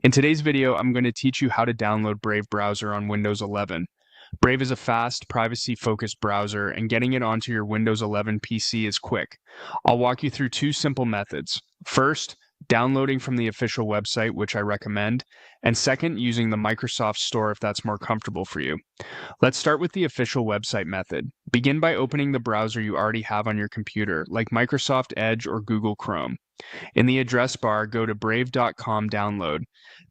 In today's video, I'm going to teach you how to download Brave browser on Windows 11. Brave is a fast, privacy-focused browser, and getting it onto your Windows 11 PC is quick. I'll walk you through two simple methods. First, downloading from the official website, which I recommend, and second, using the Microsoft Store if that's more comfortable for you. Let's start with the official website method. Begin by opening the browser you already have on your computer, like Microsoft Edge or Google Chrome. In the address bar, go to brave.com download.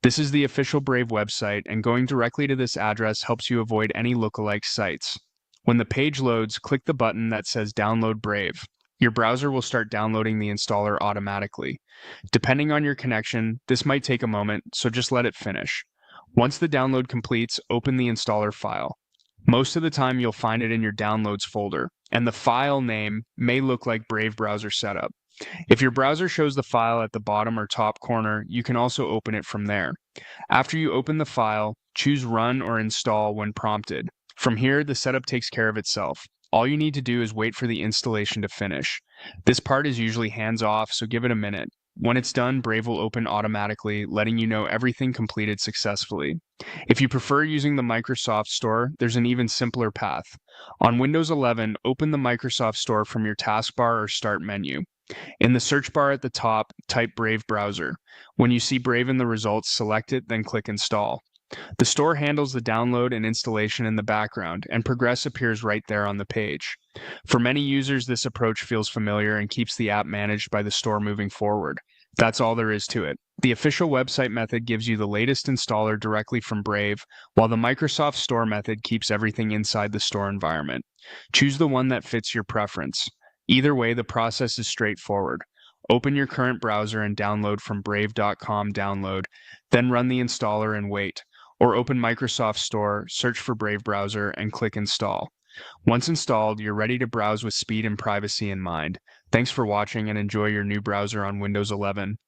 This is the official Brave website, and going directly to this address helps you avoid any lookalike sites. When the page loads, click the button that says Download Brave. Your browser will start downloading the installer automatically. Depending on your connection, this might take a moment, so just let it finish. Once the download completes, open the installer file. Most of the time, you'll find it in your Downloads folder, and the file name may look like Brave Browser Setup. If your browser shows the file at the bottom or top corner, you can also open it from there. After you open the file, choose Run or Install when prompted. From here, the setup takes care of itself. All you need to do is wait for the installation to finish. This part is usually hands-off, so give it a minute. When it's done, Brave will open automatically, letting you know everything completed successfully. If you prefer using the Microsoft Store, there's an even simpler path. On Windows 11, open the Microsoft Store from your taskbar or Start menu. In the search bar at the top, type Brave Browser. When you see Brave in the results, select it, then click Install. The store handles the download and installation in the background, and Progress appears right there on the page. For many users, this approach feels familiar and keeps the app managed by the store moving forward. That's all there is to it. The official website method gives you the latest installer directly from Brave, while the Microsoft Store method keeps everything inside the store environment. Choose the one that fits your preference. Either way, the process is straightforward. Open your current browser and download from brave.com download, then run the installer and wait. Or open Microsoft Store, search for Brave Browser, and click Install. Once installed, you're ready to browse with speed and privacy in mind. Thanks for watching and enjoy your new browser on Windows 11.